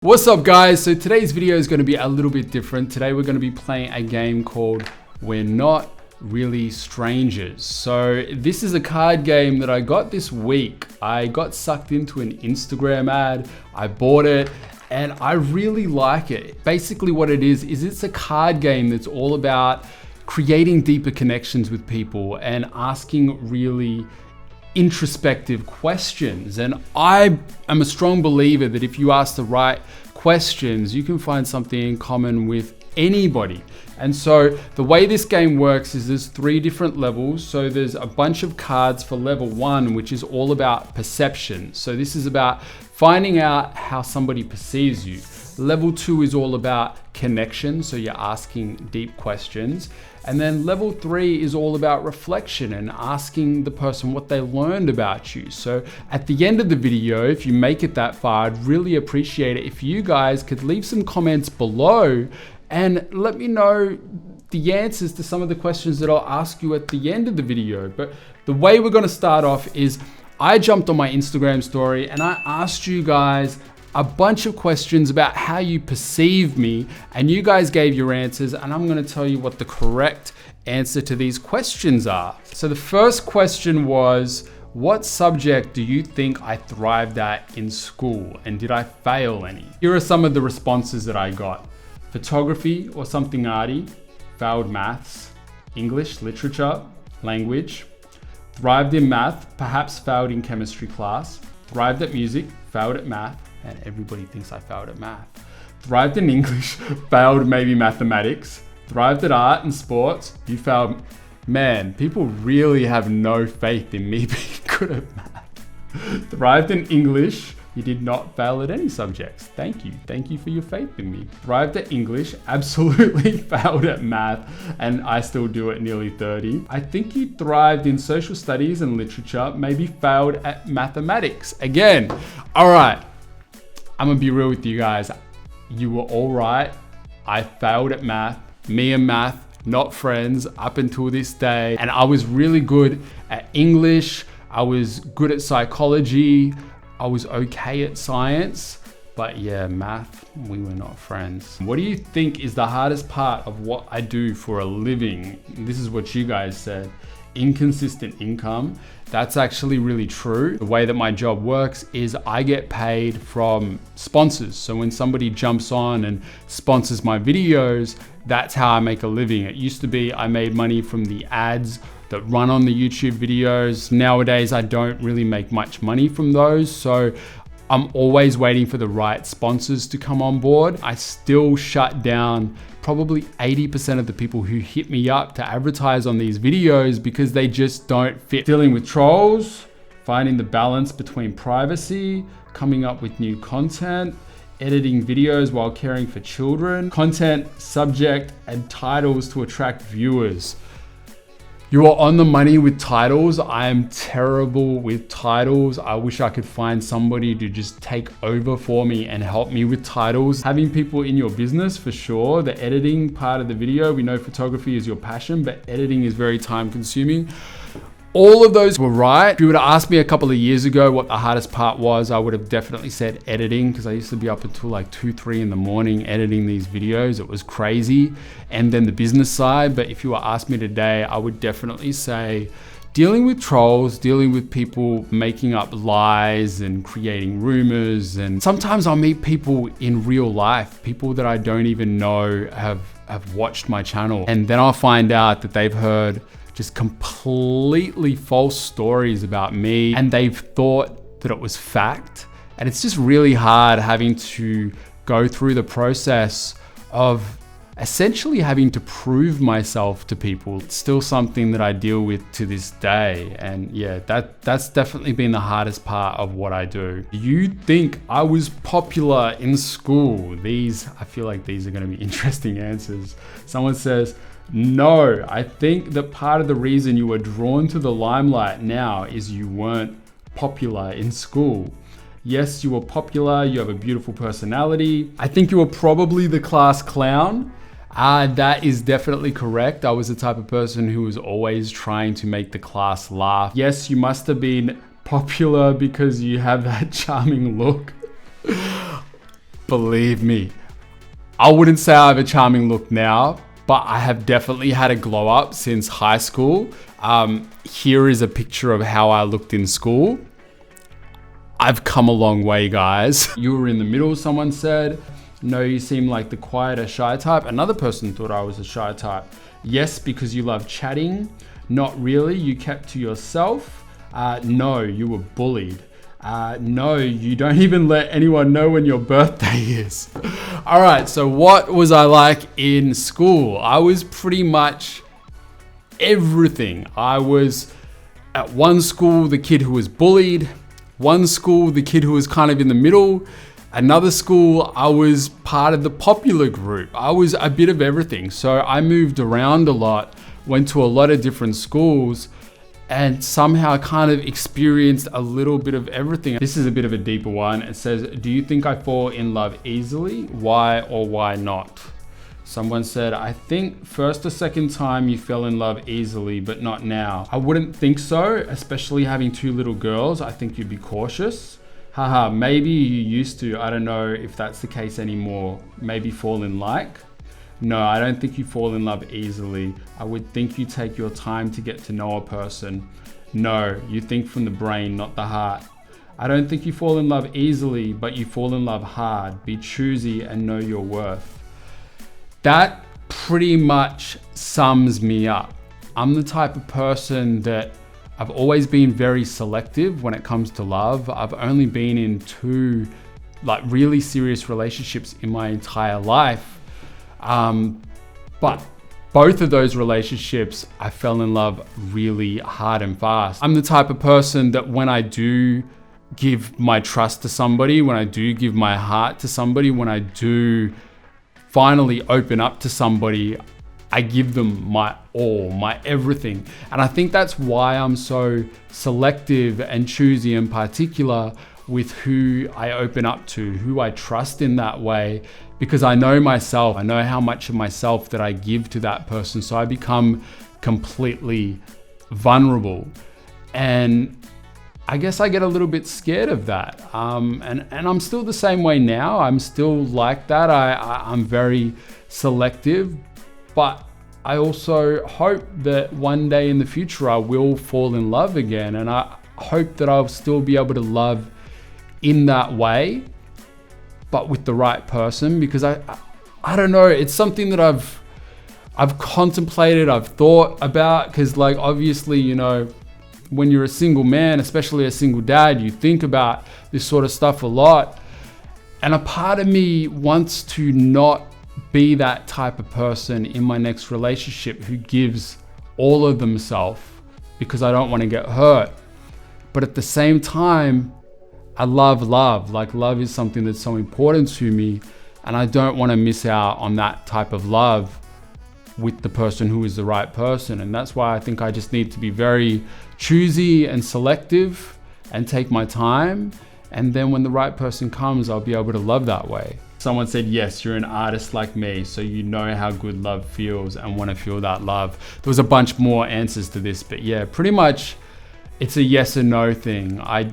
What's up guys? So today's video is going to be a little bit different. Today we're going to be playing a game called We're Not Really Strangers. So this is a card game that I got this week. I got sucked into an Instagram ad. I bought it and I really like it. Basically what it is it's a card game that's all about creating deeper connections with people and asking really introspective questions. And I am a strong believer that if you ask the right questions, you can find something in common with anybody. And so the way this game works is there's 3 different levels. So there's a bunch of cards for level 1, which is all about perception. So this is about finding out how somebody perceives you. Level 2 is all about connection. So you're asking deep questions. And then level 3 is all about reflection and asking the person what they learned about you. So at the end of the video, if you make it that far, I'd really appreciate it if you guys could leave some comments below and let me know the answers to some of the questions that I'll ask you at the end of the video. But the way we're going to start off is I jumped on my Instagram story and I asked you guys a bunch of questions about how you perceive me, and you guys gave your answers, and I'm gonna tell you what the correct answer to these questions are. So the first question was, what subject do you think I thrived at in school, and did I fail any? Here are some of the responses that I got. Photography or something arty, failed maths, English, literature, language, thrived in math, perhaps failed in chemistry class, thrived at music, failed at math, and everybody thinks I failed at math. Thrived in English, failed maybe mathematics. Thrived at art and sports, you failed. Man, people really have no faith in me being good at math. Thrived in English, you did not fail at any subjects. Thank you for your faith in me. Thrived at English, absolutely failed at math, and I still do at nearly 30. I think you thrived in social studies and literature, maybe failed at mathematics. Again, all right. I'm gonna be real with you guys. You were all right. I failed at math. Me and math, not friends up until this day. And I was really good at English. I was good at psychology. I was okay at science. But yeah, math, we were not friends. What do you think is the hardest part of what I do for a living? This is what you guys said. Inconsistent income. That's actually really true. The way that my job works is I get paid from sponsors. So when somebody jumps on and sponsors my videos, that's how I make a living. It used to be I made money from the ads that run on the YouTube videos. Nowadays, I don't really make much money from those. So I'm always waiting for the right sponsors to come on board. I still shut down probably 80% of the people who hit me up to advertise on these videos because they just don't fit. Dealing with trolls, finding the balance between privacy, coming up with new content, editing videos while caring for children, content, subject, and titles to attract viewers. You are on the money with titles. I am terrible with titles. I wish I could find somebody to just take over for me and help me with titles. Having people in your business for sure. The editing part of the video, we know photography is your passion, but editing is very time consuming. All of those were right. If you would have asked me a couple of years ago what the hardest part was, I would have definitely said editing, because I used to be up until like 2, 3 in the morning editing these videos. It was crazy. And then the business side. But if you were asked me today, I would definitely say dealing with trolls, dealing with people making up lies and creating rumors. And sometimes I'll meet people in real life, people that I don't even know have watched my channel. And then I'll find out that they've heard just completely false stories about me and they've thought that it was fact. And it's just really hard having to go through the process of essentially having to prove myself to people. It's still something that I deal with to this day. And yeah, that's definitely been the hardest part of what I do. You think I was popular in school? I feel like these are gonna be interesting answers. Someone says, no, I think that part of the reason you were drawn to the limelight now is you weren't popular in school. Yes, you were popular, you have a beautiful personality. I think you were probably the class clown. That is definitely correct. I was the type of person who was always trying to make the class laugh. Yes, you must have been popular because you have that charming look. Believe me, I wouldn't say I have a charming look now, but I have definitely had a glow up since high school. Here is a picture of how I looked in school. I've come a long way, guys. You were in the middle, someone said. No, you seem like the quieter, shy type. Another person thought I was a shy type. Yes, because you love chatting. Not really, you kept to yourself. No, you were bullied. No, you don't even let anyone know when your birthday is. All right, so what was I like in school? I was pretty much everything. I was at one school, the kid who was bullied. One school, the kid who was kind of in the middle. Another school, I was part of the popular group. I was a bit of everything. So I moved around a lot, went to a lot of different schools, and somehow kind of experienced a little bit of everything. This is a bit of a deeper one. It says, do you think I fall in love easily? Why or why not? Someone said, I think first or second time you fell in love easily, but not now. I wouldn't think so, especially having two little girls. I think you'd be cautious. Haha, maybe you used to. I don't know if that's the case anymore. Maybe fall in like. No, I don't think you fall in love easily. I would think you take your time to get to know a person. No, you think from the brain, not the heart. I don't think you fall in love easily, but you fall in love hard. Be choosy and know your worth. That pretty much sums me up. I'm the type of person that I've always been very selective when it comes to love. I've only been in two really serious relationships in my entire life. But both of those relationships, I fell in love really hard and fast. I'm the type of person that when I do give my trust to somebody, when I do give my heart to somebody, when I do finally open up to somebody, I give them my all, my everything. And I think that's why I'm so selective and choosy and particular with who I open up to, who I trust in that way, because I know myself, I know how much of myself that I give to that person. So I become completely vulnerable. And I guess I get a little bit scared of that. And I'm still the same way now. I'm still like that. I'm very selective, but I also hope that one day in the future I will fall in love again. And I hope that I'll still be able to love in that way, but with the right person, because I don't know, it's something that I've contemplated, I've thought about, because obviously, when you're a single man, especially a single dad, you think about this sort of stuff a lot. And a part of me wants to not be that type of person in my next relationship who gives all of themselves, because I don't want to get hurt. But at the same time, I love love. Love is something that's so important to me, and I don't want to miss out on that type of love with the person who is the right person. And that's why I think I just need to be very choosy and selective and take my time. And then when the right person comes, I'll be able to love that way. Someone said, yes, you're an artist like me, so you know how good love feels and want to feel that love. There was a bunch more answers to this, but yeah, pretty much it's a yes or no thing. I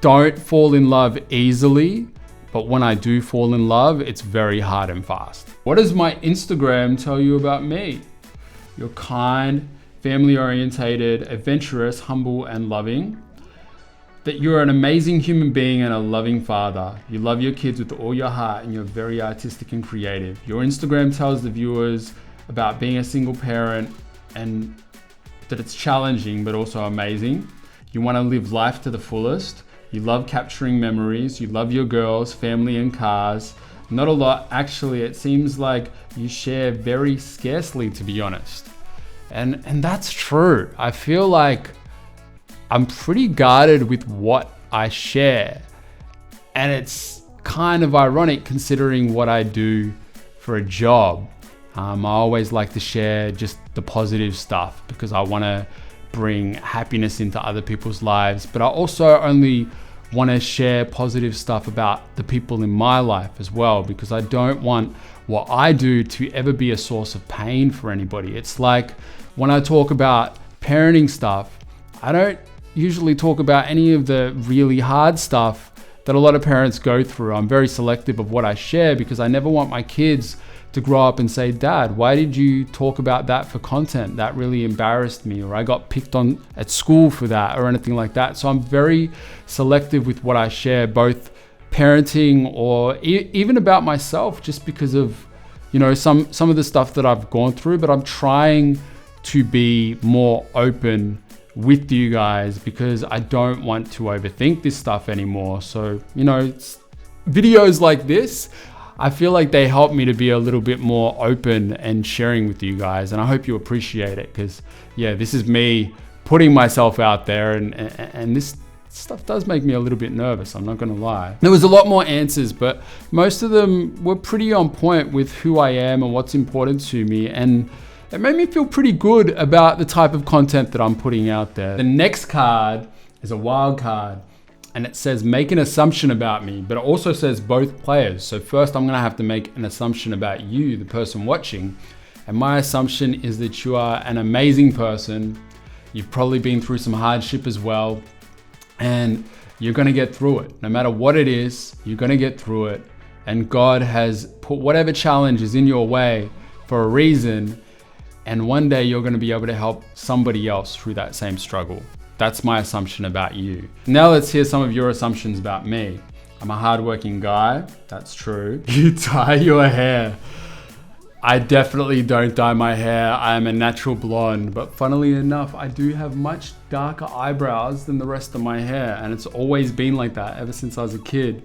don't fall in love easily, but when I do fall in love, it's very hard and fast. What does my Instagram tell you about me? You're kind, family-orientated, adventurous, humble, and loving. That you're an amazing human being and a loving father. You love your kids with all your heart and you're very artistic and creative. Your Instagram tells the viewers about being a single parent and that it's challenging but also amazing. You want to live life to the fullest. You love capturing memories. You love your girls, family, and cars. Not a lot, actually. It seems like you share very scarcely, to be honest. And that's true. I feel like I'm pretty guarded with what I share. And it's kind of ironic considering what I do for a job. I always like to share just the positive stuff because I want to bring happiness into other people's lives. But I also only want to share positive stuff about the people in my life as well, because I don't want what I do to ever be a source of pain for anybody. It's like when I talk about parenting stuff, I don't usually talk about any of the really hard stuff that a lot of parents go through. I'm very selective of what I share because I never want my kids to grow up and say, Dad, why did you talk about that for content? That really embarrassed me, or I got picked on at school for that, or anything like that. So I'm very selective with what I share, both parenting or even about myself, just because of, you know, some of the stuff that I've gone through. But I'm trying to be more open with you guys because I don't want to overthink this stuff anymore. So, you know, videos like this, I feel like they help me to be a little bit more open and sharing with you guys. And I hope you appreciate it because, yeah, this is me putting myself out there, and this stuff does make me a little bit nervous, I'm not gonna lie. There was a lot more answers, but most of them were pretty on point with who I am and what's important to me. And it made me feel pretty good about the type of content that I'm putting out there. The next card is a wild card, and it says make an assumption about me, but it also says both players. So first I'm gonna have to make an assumption about you, the person watching. And my assumption is that you are an amazing person. You've probably been through some hardship as well, and you're gonna get through it. No matter what it is, you're gonna get through it. And God has put whatever challenge is in your way for a reason. And one day you're gonna be able to help somebody else through that same struggle. That's my assumption about you. Now let's hear some of your assumptions about me. I'm a hardworking guy. That's true. You dye your hair. I definitely don't dye my hair. I am a natural blonde, but funnily enough, I do have much darker eyebrows than the rest of my hair, and it's always been like that ever since I was a kid.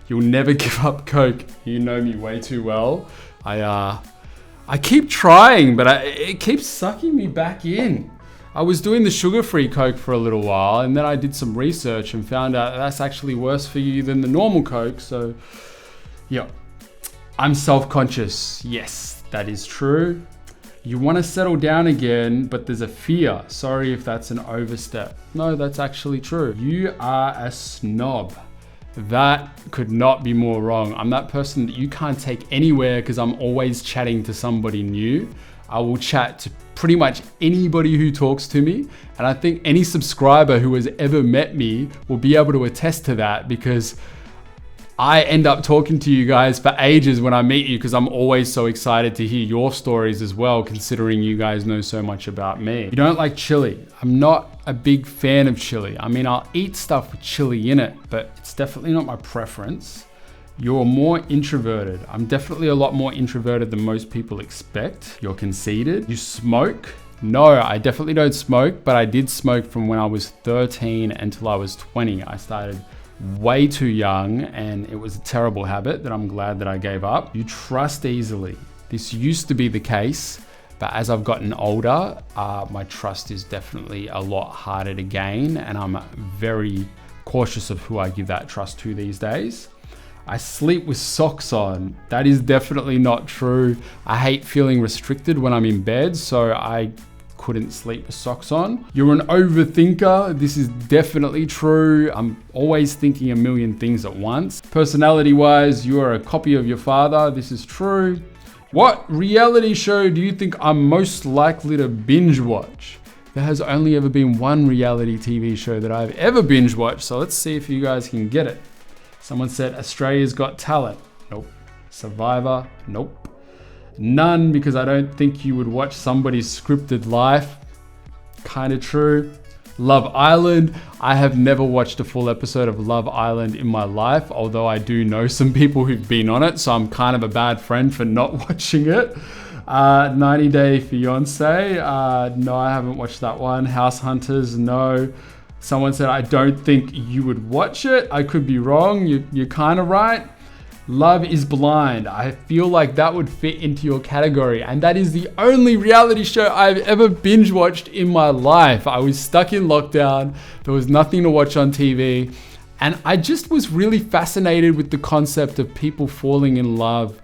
You'll never give up Coke. You know me way too well. I keep trying, but it keeps sucking me back in. I was doing the sugar-free Coke for a little while, and then I did some research and found out that's actually worse for you than the normal Coke. So, yeah, I'm self-conscious. Yes, that is true. You want to settle down again, but there's a fear. Sorry if that's an overstep. No, that's actually true. You are a snob. That could not be more wrong. I'm that person that you can't take anywhere because I'm always chatting to somebody new. I will chat to pretty much anybody who talks to me. And I think any subscriber who has ever met me will be able to attest to that, because I end up talking to you guys for ages when I meet you because I'm always so excited to hear your stories as well, considering you guys know so much about me. You don't like chili. I'm not a big fan of chili. I mean, I'll eat stuff with chili in it, but it's definitely not my preference. You're more introverted. I'm definitely a lot more introverted than most people expect. You're conceited. You smoke. No, I definitely don't smoke, but I did smoke from when I was 13 until I was 20. I started way too young, and it was a terrible habit that I'm glad that I gave up. You trust easily. This used to be the case, but as I've gotten older, my trust is definitely a lot harder to gain, and I'm very cautious of who I give that trust to these days. I sleep with socks on. That is definitely not true. I hate feeling restricted when I'm in bed, so I couldn't sleep with socks on. You're an overthinker. This is definitely true. I'm always thinking a million things at once. Personality-wise, you are a copy of your father. This is true. What reality show do you think I'm most likely to binge watch? There has only ever been one reality TV show that I've ever binge watched, so let's see if you guys can get it. Someone said Australia's Got Talent. Nope. Survivor. Nope. None, because I don't think you would watch somebody's scripted life. Kind of true. Love Island. I have never watched a full episode of Love Island in my life, although I do know some people who've been on it, so I'm kind of a bad friend for not watching it. 90 Day Fiance. No, I haven't watched that one. House Hunters. No. Someone said, I don't think you would watch it. I could be wrong. You're kind of right. Love is Blind. I feel like that would fit into your category. And that is the only reality show I've ever binge watched in my life. I was stuck in lockdown. There was nothing to watch on TV. And I just was really fascinated with the concept of people falling in love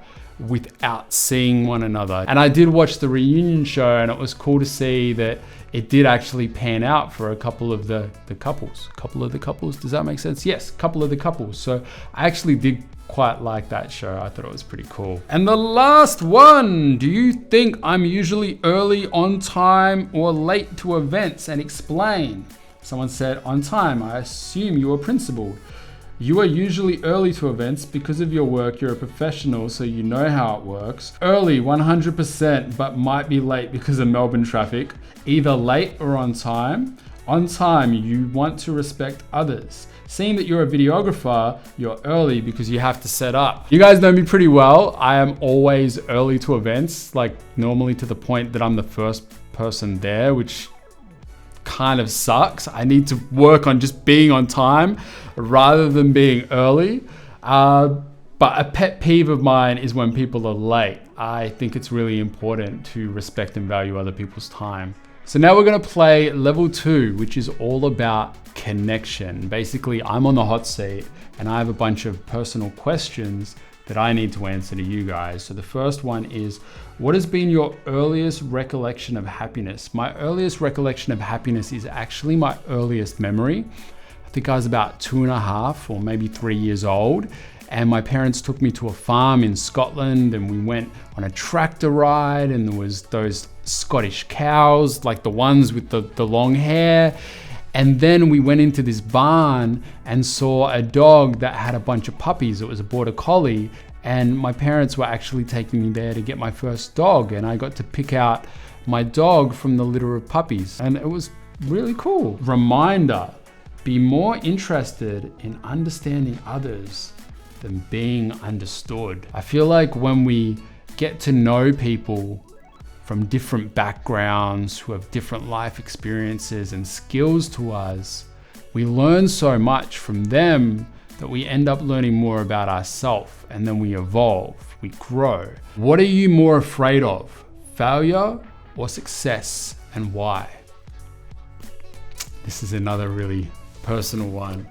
without seeing one another. And I did watch the reunion show, and it was cool to see that it did actually pan out for a couple of the couples. Couple of the couples, does that make sense? Yes, couple of the couples. So I actually did quite like that show. I thought it was pretty cool. And the last one, do you think I'm usually early, on time, or late to events? And explain. Someone said, on time. I assume you are principled. You are usually early to events because of your work. You're a professional, so you know how it works. Early, 100%, but might be late because of Melbourne traffic. Either late or on time. On time, you want to respect others. Seeing that you're a videographer, you're early because you have to set up. You guys know me pretty well. I am always early to events, like normally to the point that I'm the first person there, which kind of sucks. I need to work on just being on time rather than being early. But a pet peeve of mine is when people are late. I think it's really important to respect and value other people's time. So now we're gonna play level 2, which is all about connection. Basically, I'm on the hot seat and I have a bunch of personal questions that I need to answer to you guys. So the first one is, what has been your earliest recollection of happiness? My earliest recollection of happiness is actually my earliest memory. I think I was about 2.5 or maybe 3 years old. And my parents took me to a farm in Scotland and we went on a tractor ride and there was those Scottish cows, like the ones with the long hair. And then we went into this barn and saw a dog that had a bunch of puppies. It was a border collie. And my parents were actually taking me there to get my first dog. And I got to pick out my dog from the litter of puppies. And it was really cool. Reminder, be more interested in understanding others than being understood. I feel like when we get to know people from different backgrounds who have different life experiences and skills to us, we learn so much from them that we end up learning more about ourselves, and then we evolve, we grow. What are you more afraid of? Failure or success, and why? This is another really personal one.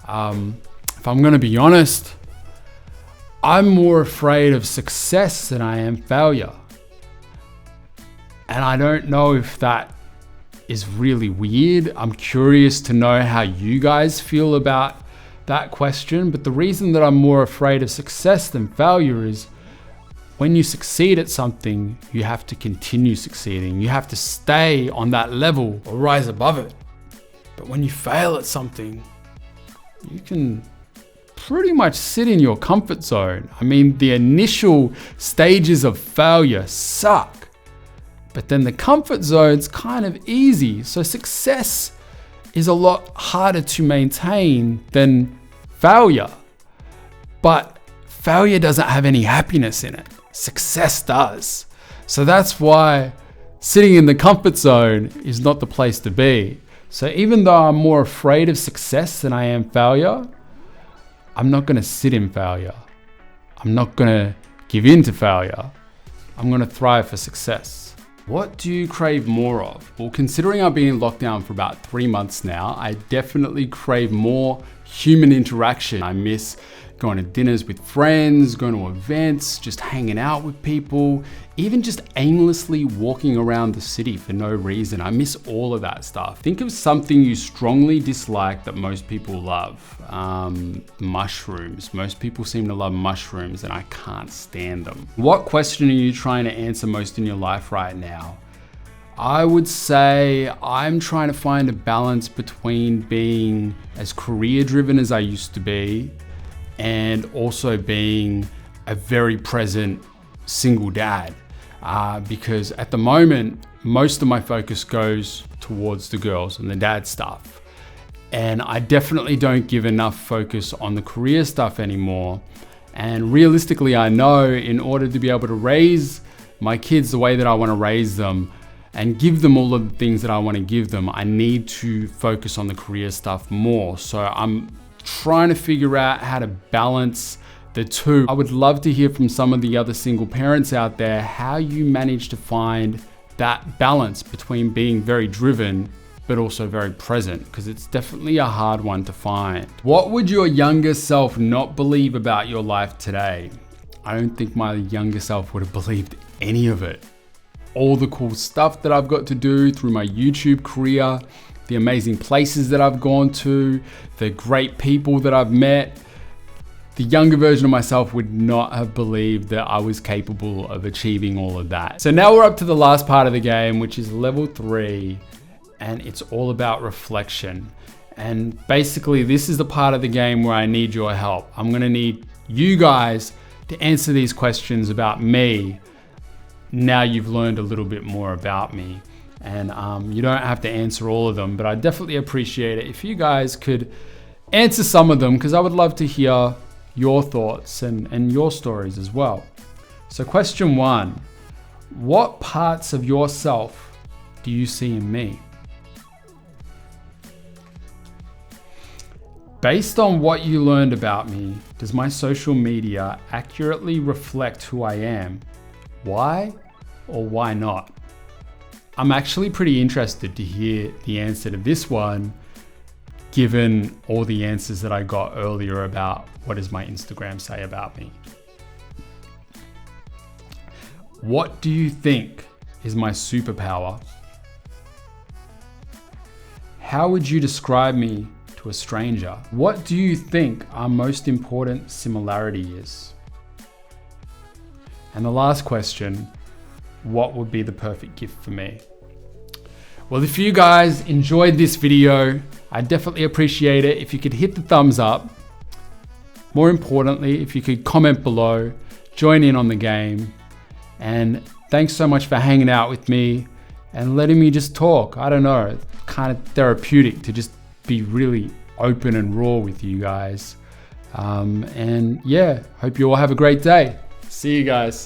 If I'm gonna be honest, I'm more afraid of success than I am failure. And I don't know if that is really weird. I'm curious to know how you guys feel about that question. But the reason that I'm more afraid of success than failure is when you succeed at something, you have to continue succeeding. You have to stay on that level or rise above it. But when you fail at something, you can pretty much sit in your comfort zone. I mean, the initial stages of failure suck, but then the comfort zone's kind of easy. So success is a lot harder to maintain than failure. But failure doesn't have any happiness in it. Success does. So that's why sitting in the comfort zone is not the place to be. So even though I'm more afraid of success than I am failure, I'm not gonna sit in failure. I'm not gonna give in to failure. I'm gonna thrive for success. What do you crave more of? Well, considering I've been in lockdown for about 3 months now, I definitely crave more human interaction. I miss going to dinners with friends, going to events, just hanging out with people, even just aimlessly walking around the city for no reason. I miss all of that stuff. Think of something you strongly dislike that most people love. Mushrooms. Most people seem to love mushrooms and I can't stand them. What question are you trying to answer most in your life right now? I would say I'm trying to find a balance between being as career driven as I used to be and also being a very present single dad. Because at the moment, most of my focus goes towards the girls and the dad stuff. And I definitely don't give enough focus on the career stuff anymore. And realistically, I know in order to be able to raise my kids the way that I want to raise them and give them all of the things that I want to give them, I need to focus on the career stuff more. So I'm trying to figure out how to balance the two. I would love to hear from some of the other single parents out there how you manage to find that balance between being very driven but also very present, because it's definitely a hard one to find. What would your younger self not believe about your life today? I don't think my younger self would have believed any of it. All the cool stuff that I've got to do through my YouTube career, the amazing places that I've gone to, the great people that I've met. The younger version of myself would not have believed that I was capable of achieving all of that. So now we're up to the last part of the game, which is level 3, and it's all about reflection. And basically this is the part of the game where I need your help. I'm gonna need you guys to answer these questions about me. Now you've learned a little bit more about me. And you don't have to answer all of them, but I definitely appreciate it if you guys could answer some of them, because I would love to hear your thoughts and your stories as well. So question 1, what parts of yourself do you see in me? Based on what you learned about me, does my social media accurately reflect who I am? Why or why not? I'm actually pretty interested to hear the answer to this one, given all the answers that I got earlier about what does my Instagram say about me. What do you think is my superpower? How would you describe me to a stranger? What do you think our most important similarity is? And the last question, what would be the perfect gift for me? Well, if you guys enjoyed this video, I definitely appreciate it if you could hit the thumbs up. More importantly, if you could comment below, join in on the game. And thanks so much for hanging out with me and letting me just talk. I don't know, it's kind of therapeutic to just be really open and raw with you guys. And yeah, hope you all have a great day. See you guys.